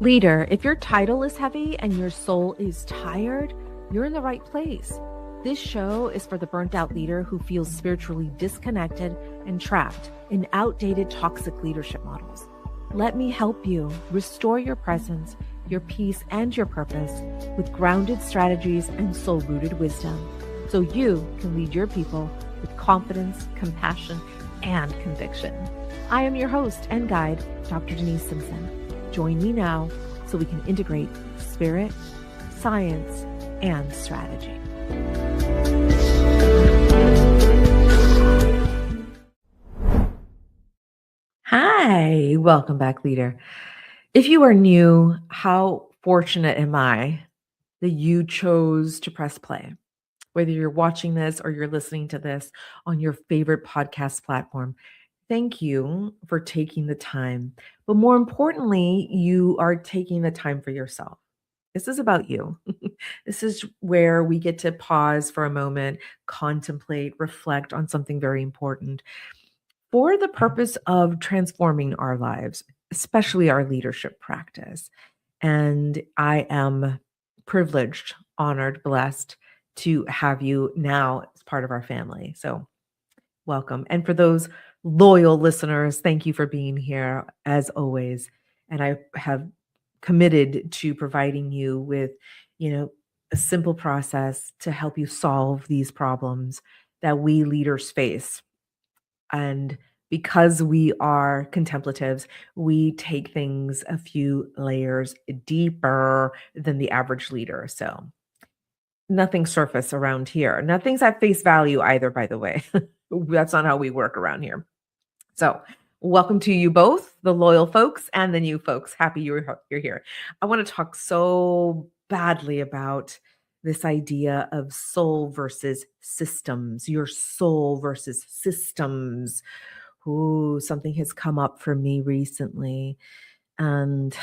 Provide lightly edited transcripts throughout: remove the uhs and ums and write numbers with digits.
Leader, if your title is heavy and your soul is tired, you're in the right place. This show is for the burnt out leader who feels spiritually disconnected and trapped in outdated toxic leadership models. Let me help you restore your presence, your peace, and your purpose with grounded strategies and soul-rooted wisdom so you can lead your people with confidence, compassion, and conviction. I am your host and guide, Dr. Denise Simpson. Join me now so we can integrate spirit, science, and strategy. Hi, welcome back, leader. If you are new, how fortunate am I that you chose to press play? Whether you're watching this or you're listening to this on your favorite podcast platform, thank you for taking the time. But more importantly, you are taking the time for yourself. This is about you. This is where we get to pause for a moment, contemplate, reflect on something very important for the purpose of transforming our lives, especially our leadership practice. And I am privileged, honored, blessed to have you now as part of our family. So welcome. And for those loyal listeners, thank you for being here as always. And I have committed to providing you with, a simple process to help you solve these problems that we leaders face. And because we are contemplatives, we take things a few layers deeper than the average leader. So nothing surface around here. Nothing's at face value either, by the way. That's not how we work around here. So welcome to you both, the loyal folks and the new folks. Happy you're here. I want to talk so badly about this idea of soul versus systems, your soul versus systems. Ooh, something has come up for me recently, and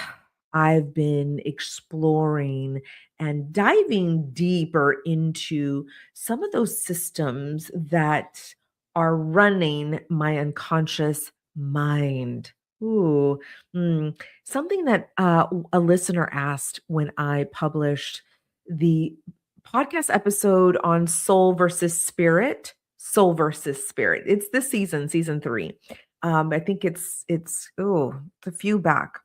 I've been exploring and diving deeper into some of those systems that are running my unconscious mind. Ooh, something that a listener asked when I published the podcast episode on soul versus spirit. Soul versus spirit. It's this season 3. I think it's a few back.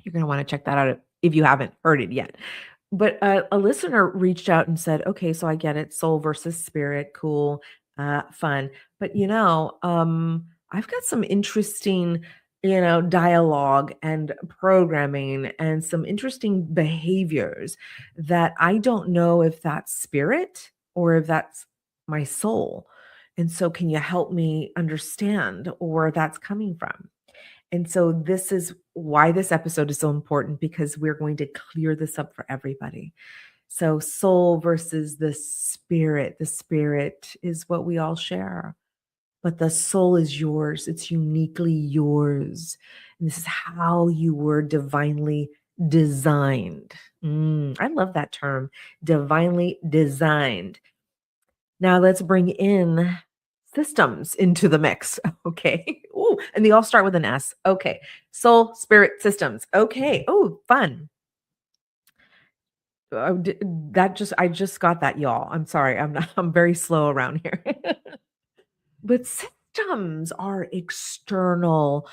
You're going to want to check that out if you haven't heard it yet. But a listener reached out and said, okay, so I get it. Soul versus spirit. Cool. Fun. But, I've got some interesting, dialogue and programming and some interesting behaviors that I don't know if that's spirit or if that's my soul. And so can you help me understand where that's coming from? And so this is why this episode is so important, because we're going to clear this up for everybody. So soul versus the spirit. The spirit is what we all share, but the soul is yours. It's uniquely yours. And this is how you were divinely designed. I love that term, divinely designed. Now let's bring in systems into the mix. Okay. Ooh, and they all start with an S. Okay. Soul, spirit, systems. Okay. Oh, fun. I just got that, y'all. I'm sorry. I'm very slow around here. But systems are external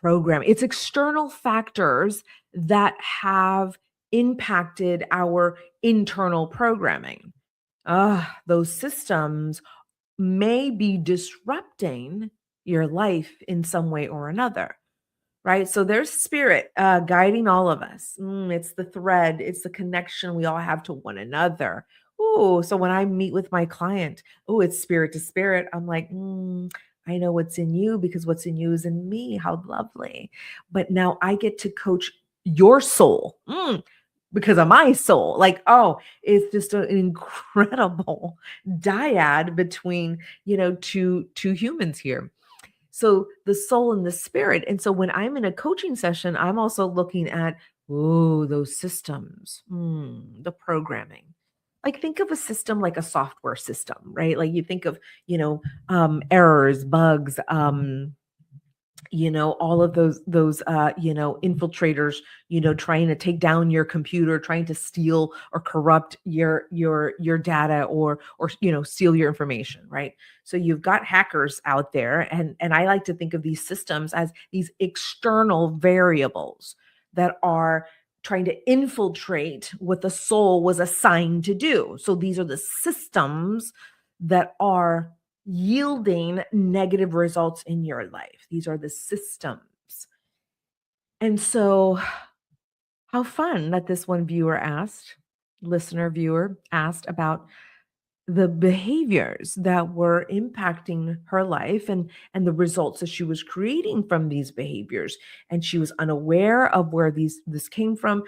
program. It's external factors that have impacted our internal programming. Those systems may be disrupting your life in some way or another, right? So there's spirit guiding all of us. It's the thread, it's the connection we all have to one another. Ooh, so when I meet with my client, it's spirit to spirit. I'm like, I know what's in you because what's in you is in me. How lovely. But now I get to coach your soul. Because of my soul. Like, it's just an incredible dyad between, two humans here. So the soul and the spirit. And so when I'm in a coaching session, I'm also looking at, those systems, the programming. Like think of a system like a software system, right? Like you think of, errors, bugs, all of those infiltrators, trying to take down your computer, trying to steal or corrupt your data, or steal your information, right? So you've got hackers out there, and I like to think of these systems as these external variables that are trying to infiltrate what the soul was assigned to do. So these are the systems that are yielding negative results in your life. These are the systems. And so, how fun that this one listener viewer asked about the behaviors that were impacting her life, and the results that she was creating from these behaviors, and she was unaware of where this came from.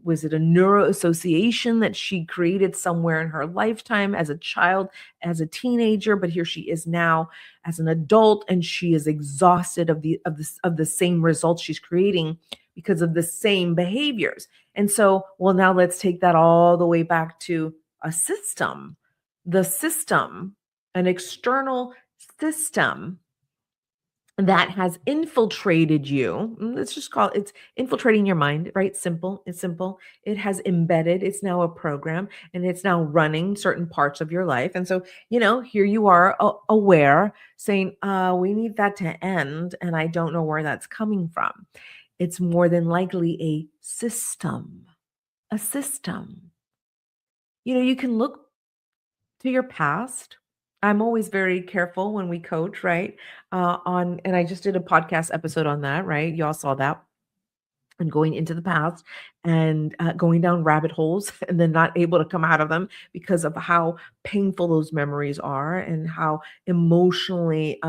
Was it a neuro association that she created somewhere in her lifetime as a child, as a teenager, but here she is now as an adult, and she is exhausted of the same results she's creating because of the same behaviors. And so, well, now let's take that all the way back to a system, the system, an external system that has infiltrated you. Let's just call it's infiltrating your mind, right? Simple. It's simple. It has embedded, it's now a program, and it's now running certain parts of your life. And so, here you are, aware, saying, we need that to end. And I don't know where that's coming from. It's more than likely a system. A system. You can look to your past. I'm always very careful when we coach, right? And I just did a podcast episode on that, right? Y'all saw that. And going into the past, and going down rabbit holes, and then not able to come out of them because of how painful those memories are, and how emotionally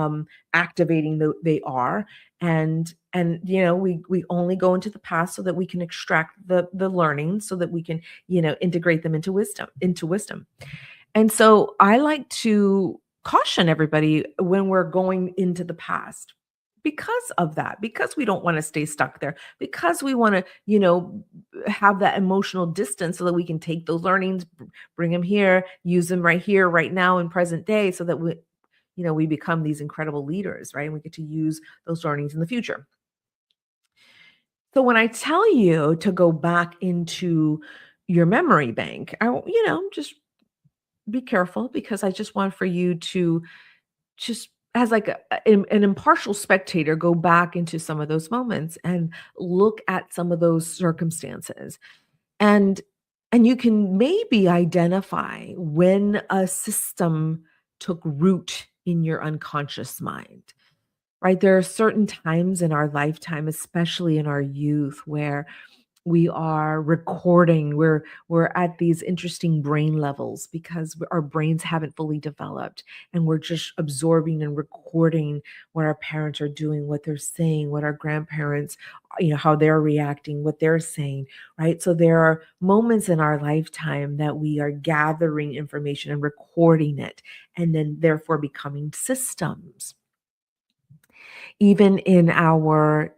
activating they are. And we only go into the past so that we can extract the learning, so that we can integrate them into wisdom. And so I like to caution everybody when we're going into the past, because of that, because we don't want to stay stuck there, because we want to, have that emotional distance, so that we can take those learnings, bring them here, use them right here, right now, in present day, so that we become these incredible leaders, right? And we get to use those learnings in the future. So when I tell you to go back into your memory bank, just be careful, because I just want for you to just, as like an impartial spectator, go back into some of those moments and look at some of those circumstances, and you can maybe identify when a system took root in your unconscious mind. Right? There are certain times in our lifetime, especially in our youth, where we are recording, we're at these interesting brain levels, because our brains haven't fully developed, and we're just absorbing and recording what our parents are doing, what they're saying, what our grandparents, how they're reacting, what they're saying, right? So there are moments in our lifetime that we are gathering information and recording it, and then therefore becoming systems. Even in our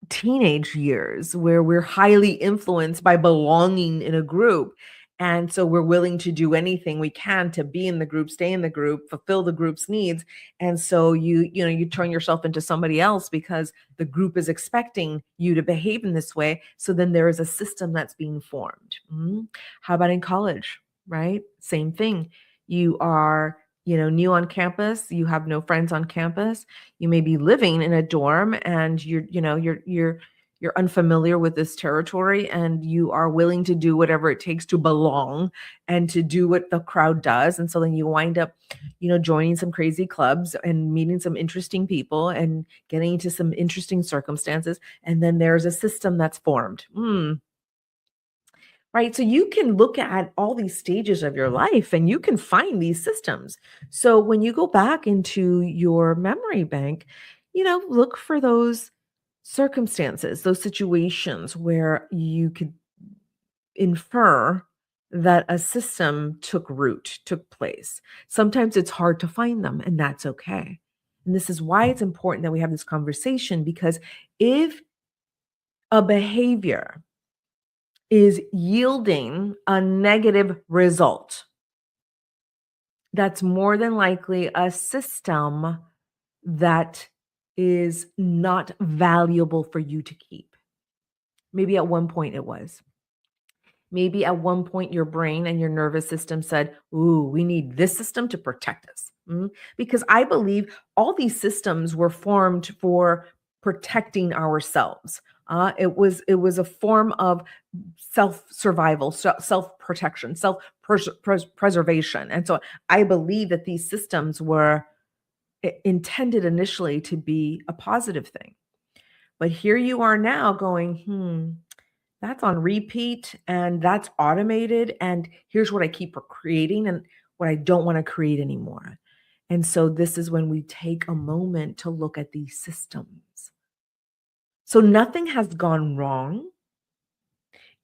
teenage years, where we're highly influenced by belonging in a group. And so we're willing to do anything we can to be in the group, stay in the group, fulfill the group's needs. And so you turn yourself into somebody else, because the group is expecting you to behave in this way. So then there is a system that's being formed. How about in college, right? Same thing. You are, new on campus, you have no friends on campus, you may be living in a dorm, and you're unfamiliar with this territory, and you are willing to do whatever it takes to belong and to do what the crowd does. And so then you wind up joining some crazy clubs and meeting some interesting people and getting into some interesting circumstances, and then there's a system that's formed. Right? So you can look at all these stages of your life, and you can find these systems. So when you go back into your memory bank, look for those circumstances, those situations where you could infer that a system took place. Sometimes it's hard to find them, and that's okay. And this is why it's important that we have this conversation, because if a behavior is yielding a negative result, that's more than likely a system that is not valuable for you to keep. Maybe at one point it was. Maybe at one point your brain and your nervous system said, "Ooh, we need this system to protect us." Because I believe all these systems were formed for protecting ourselves. It was a form of self survival, self protection, self preservation, and so I believe that these systems were intended initially to be a positive thing. But here you are now going, that's on repeat and that's automated. And here's what I keep creating and what I don't want to create anymore. And so this is when we take a moment to look at these systems. So nothing has gone wrong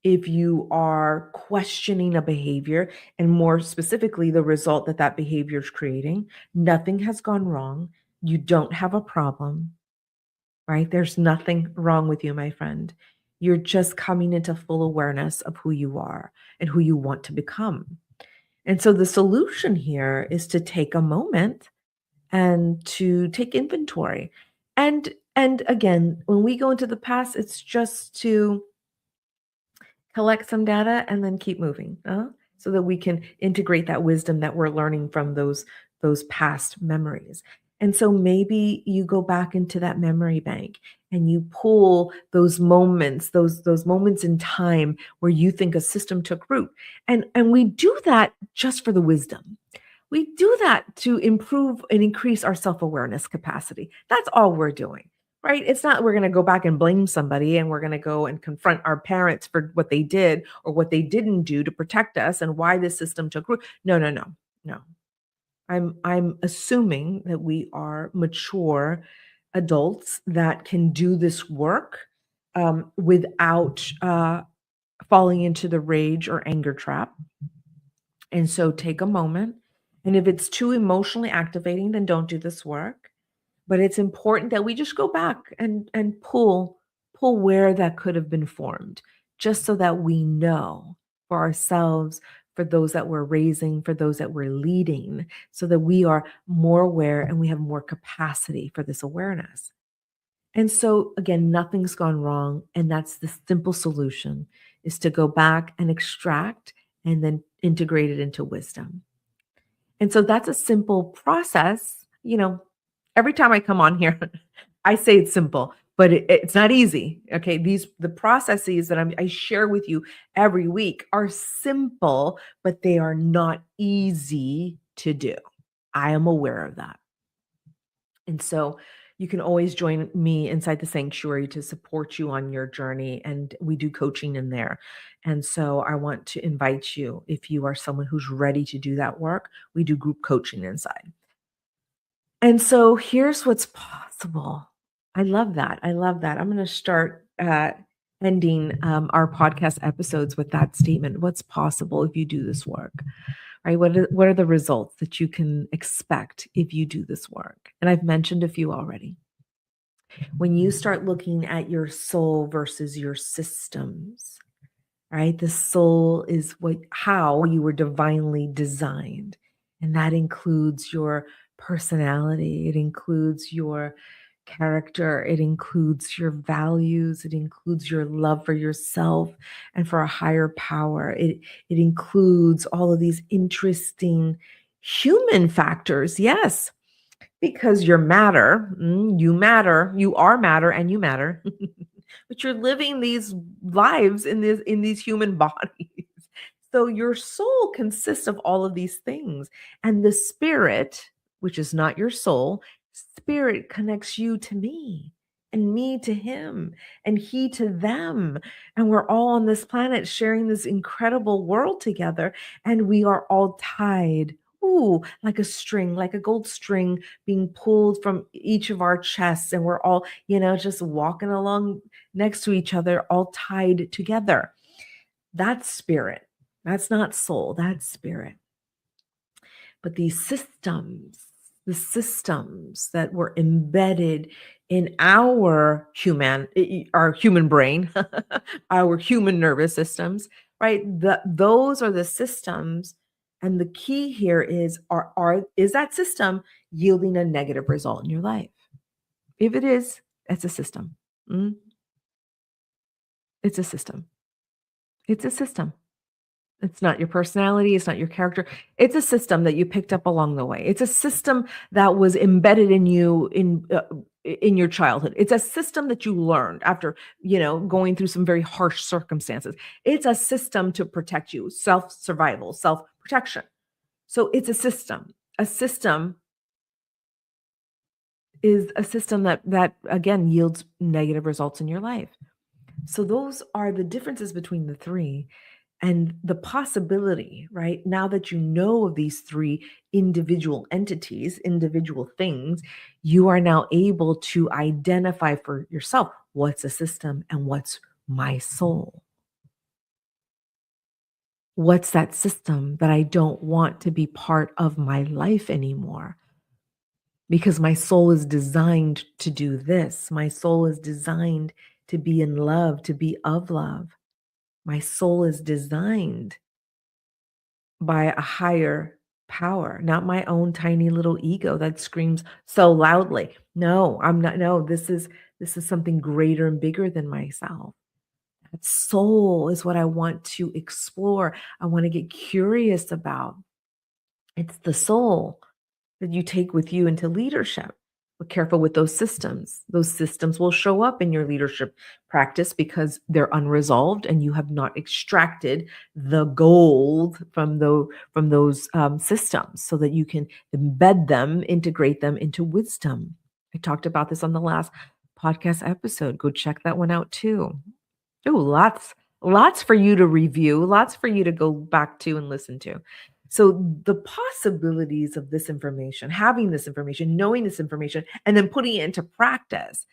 if you are questioning a behavior and more specifically the result that that behavior is creating. Nothing has gone wrong. You don't have a problem, right? There's nothing wrong with you, my friend. You're just coming into full awareness of who you are and who you want to become. And so the solution here is to take a moment and to take inventory. And again, when we go into the past, it's just to collect some data and then keep moving, so that we can integrate that wisdom that we're learning from those past memories. And so maybe you go back into that memory bank and you pull those moments, those moments in time where you think a system took root. And we do that just for the wisdom. We do that to improve and increase our self-awareness capacity. That's all we're doing, right? It's not we're going to go back and blame somebody and we're going to go and confront our parents for what they did or what they didn't do to protect us and why this system took root. No, no, no, no. I'm assuming that we are mature adults that can do this work without falling into the rage or anger trap. And so take a moment. And if it's too emotionally activating, then don't do this work. But it's important that we just go back and pull where that could have been formed, just so that we know for ourselves, for those that we're raising, for those that we're leading, so that we are more aware and we have more capacity for this awareness. And so again, nothing's gone wrong. And that's the simple solution is to go back and extract and then integrate it into wisdom. And so that's a simple process. Every time I come on here, I say it's simple, but it's not easy. Okay. The processes that I share with you every week are simple, but they are not easy to do. I am aware of that. And so you can always join me inside the sanctuary to support you on your journey. And we do coaching in there. And so I want to invite you, if you are someone who's ready to do that work, we do group coaching inside. And so here's what's possible. I love that. I love that. I'm going to start ending our podcast episodes with that statement. What's possible if you do this work? Right? What are the results that you can expect if you do this work? And I've mentioned a few already. When you start looking at your soul versus your systems, right? The soul is how you were divinely designed. And that includes your personality. It includes your character. It includes your values. It includes your love for yourself and for a higher power. It includes all of these interesting human factors. Yes, because you're matter. You matter. You are matter and you matter. But you're living these lives in these human bodies. So your soul consists of all of these things. And the spirit, which is not your soul, spirit connects you to me and me to him and he to them. And we're all on this planet sharing this incredible world together. And we are all tied. Ooh, like a string, like a gold string being pulled from each of our chests. And we're all, just walking along next to each other, all tied together. That's spirit. That's not soul, that's spirit. But these systems, the systems that were embedded in our human brain, our human nervous systems, right? Those are the systems. And the key here is that system yielding a negative result in your life? If it is, it's a system. Mm, it's a system. It's a system. It's not your personality, it's not your character. It's a system that you picked up along the way. It's a system that was embedded in you in your childhood. It's a system that you learned after, going through some very harsh circumstances. It's a system to protect you, self-survival, self-protection. So it's a system. A system is a system that again yields negative results in your life. So those are the differences between the three. And the possibility, right? Now that you know of these three individual entities, individual things, you are now able to identify for yourself what's a system and what's my soul. What's that system that I don't want to be part of my life anymore? Because my soul is designed to do this. My soul is designed to be in love, to be of love. My soul is designed by a higher power, not my own tiny little ego that screams so loudly. No, I'm not. No, this is something greater and bigger than myself. That soul is what I want to explore. I want to get curious about. It's the soul that you take with you into leadership. But careful with those systems. Those systems will show up in your leadership practice because they're unresolved and you have not extracted the gold from those systems so that you can embed them, integrate them into wisdom. I talked about this on the last podcast episode. Go check that one out too. Oh, lots for you to review, lots for you to go back to and listen to. So the possibilities of this information, having this information, knowing this information, and then putting it into practice,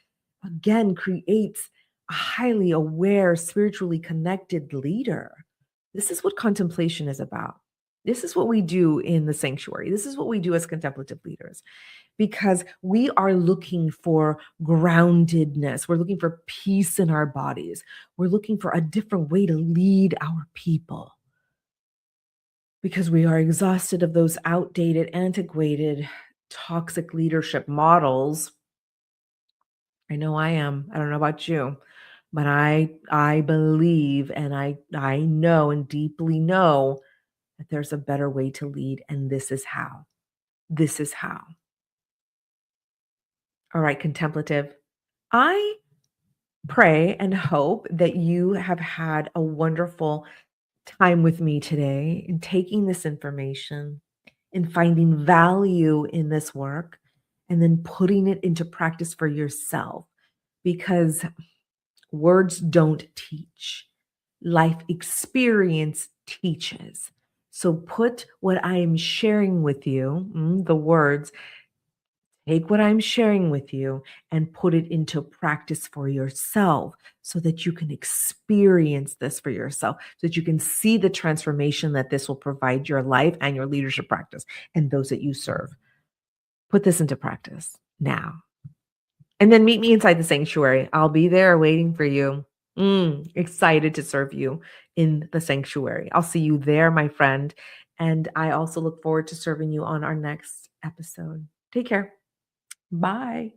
again, creates a highly aware, spiritually connected leader. This is what contemplation is about. This is what we do in the sanctuary. This is what we do as contemplative leaders, because we are looking for groundedness. We're looking for peace in our bodies. We're looking for a different way to lead our people, because we are exhausted of those outdated, antiquated, toxic leadership models. I know I am. I don't know about you, but I believe and I know and deeply know that there's a better way to lead, and this is how. This is how. All right, contemplative. I pray and hope that you have had a wonderful time with me today in taking this information and finding value in this work and then putting it into practice for yourself, because words don't teach. Life experience teaches. So put what I am sharing with you, the words, take what I'm sharing with you and put it into practice for yourself so that you can experience this for yourself, so that you can see the transformation that this will provide your life and your leadership practice and those that you serve. Put this into practice now. And then meet me inside the sanctuary. I'll be there waiting for you. Excited to serve you in the sanctuary. I'll see you there, my friend. And I also look forward to serving you on our next episode. Take care. Bye.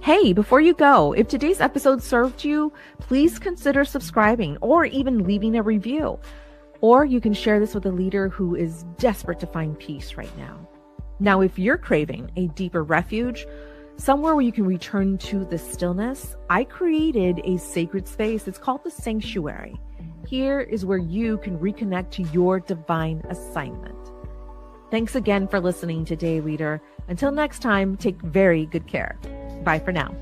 Hey, before you go, if today's episode served you, please consider subscribing or even leaving a review. Or you can share this with a leader who is desperate to find peace right now. Now, if you're craving a deeper refuge, somewhere where you can return to the stillness, I created a sacred space. It's called the Sanctuary. Here is where you can reconnect to your divine assignment. Thanks again for listening today, leader. Until next time, take very good care. Bye for now.